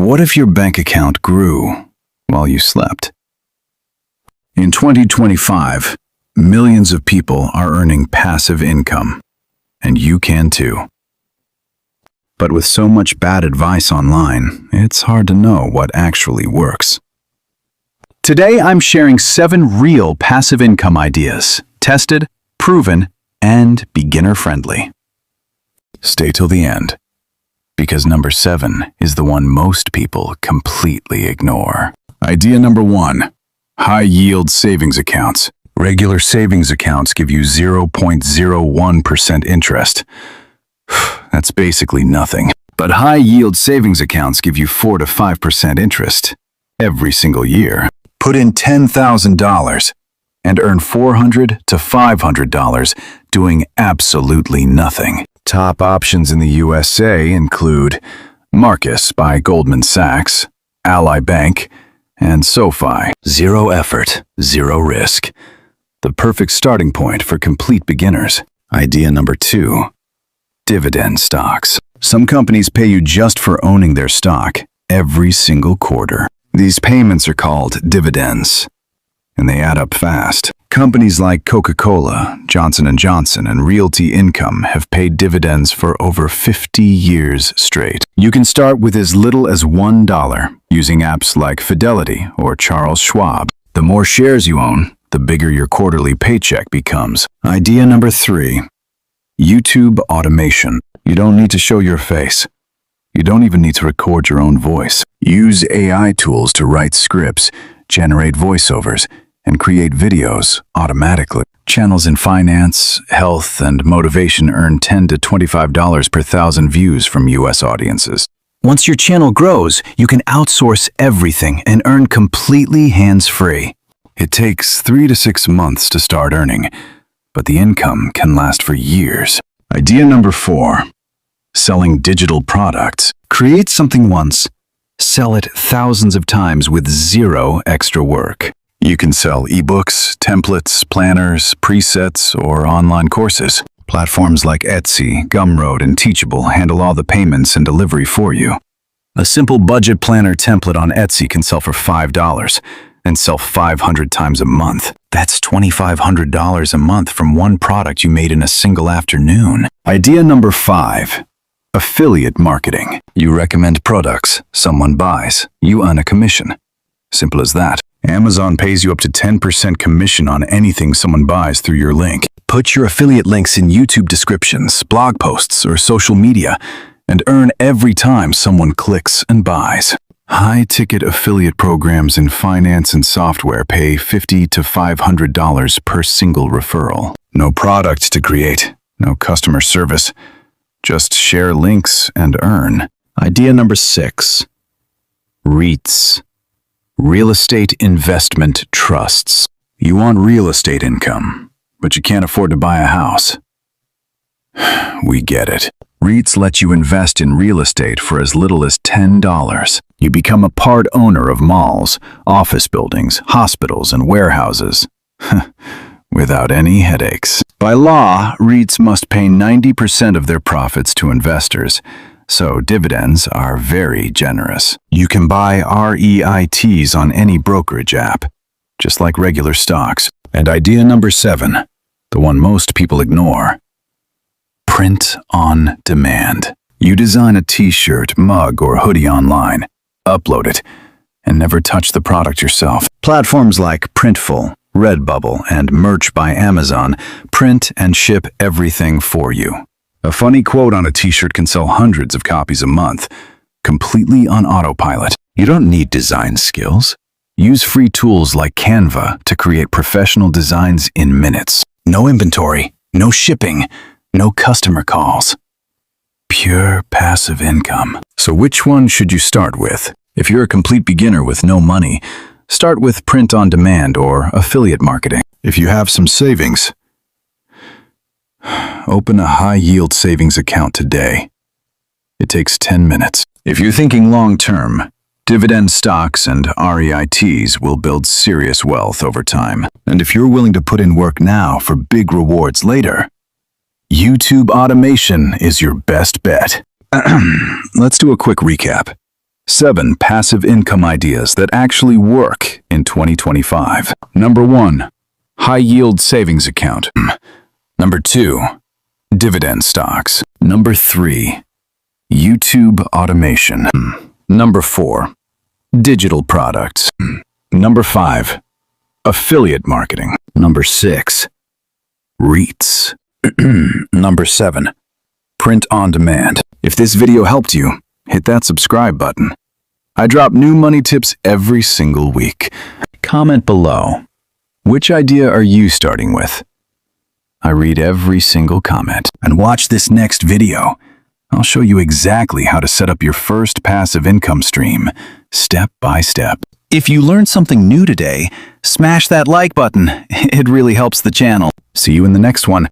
what if your bank account grew while you slept? In 2025, millions of people are earning passive income, and you can too. But with so much bad advice online, it's hard to know what actually works. Today, I'm sharing 7 real passive income ideas, tested, proven, and beginner-friendly. Stay till the end, because number 7 is the one most people completely ignore. Idea number 1, high-yield savings accounts. Regular savings accounts give you 0.01% interest. That's basically nothing. But high-yield savings accounts give you 4 to 5% interest every single year. Put in $10,000 and earn $400 to $500 doing absolutely nothing. Top options in the USA include Marcus by Goldman Sachs, Ally Bank, and SoFi. Zero effort, zero risk. The perfect starting point for complete beginners. Idea number 2, dividend stocks. Some companies pay you just for owning their stock every single quarter. These payments are called dividends, and they add up fast. Companies like Coca-Cola, Johnson & Johnson, and Realty Income have paid dividends for over 50 years straight. You can start with as little as $1 using apps like Fidelity or Charles Schwab. The more shares you own, the bigger your quarterly paycheck becomes. Idea number 3, YouTube automation. You don't need to show your face. You don't even need to record your own voice. Use AI tools to write scripts, generate voiceovers, and create videos automatically. Channels in finance, health, and motivation earn $10 to $25 per 1,000 views from US audiences. Once your channel grows, you can outsource everything and earn completely hands-free. It takes 3 to 6 months to start earning, but the income can last for years. Idea number 4, selling digital products. Create something once, sell it thousands of times with zero extra work. You can sell ebooks, templates, planners, presets, or online courses. Platforms like Etsy, Gumroad, and Teachable handle all the payments and delivery for you. A simple budget planner template on Etsy can sell for $5 and sell 500 times a month. That's $2,500 a month from one product you made in a single afternoon. Idea number 5, affiliate marketing. You recommend products, someone buys, you earn a commission. Simple as that. Amazon pays you up to 10% commission on anything someone buys through your link. Put your affiliate links in YouTube descriptions, blog posts, or social media, and earn every time someone clicks and buys. High-ticket affiliate programs in finance and software pay $50 to $500 per single referral. No product to create, no customer service. Just share links and earn. Idea number 6, REITs. Real estate investment trusts. You want real estate income, but you can't afford to buy a house. We get it. REITs let you invest in real estate for as little as $10. You become a part owner of malls, office buildings, hospitals, and warehouses. Without any headaches. By law, REITs must pay 90% of their profits to investors, so dividends are very generous. You can buy REITs on any brokerage app, just like regular stocks. And idea number 7, the one most people ignore. Print on demand. You design a t-shirt, mug, or hoodie online, upload it, and never touch the product yourself. Platforms like Printful, Redbubble, and Merch by Amazon print and ship everything for you. A funny quote on a t-shirt can sell hundreds of copies a month, completely on autopilot. You don't need design skills. Use free tools like Canva to create professional designs in minutes. No inventory, no shipping, no customer calls. Pure passive income. So which one should you start with? If you're a complete beginner with no money, start with print on demand or affiliate marketing. If you have some savings, open a high-yield savings account today. It takes 10 minutes. If you're thinking long-term, dividend stocks and REITs will build serious wealth over time. And if you're willing to put in work now for big rewards later, YouTube automation is your best bet. Let's do a quick recap. 7 passive income ideas that actually work in 2025. Number 1. High-yield savings account. Number 2. Dividend stocks. Number 3. YouTube automation. Number 4. Digital products. Number 5. Affiliate marketing. Number 6. REITs. Number 7. Print on demand. If this video helped you, hit that subscribe button. I drop new money tips every single week. Comment below. Which idea are you starting with? I read every single comment. And watch this next video. I'll show you exactly how to set up your first passive income stream, step by step. If you learned something new today, smash that like button. It really helps the channel. See you in the next one.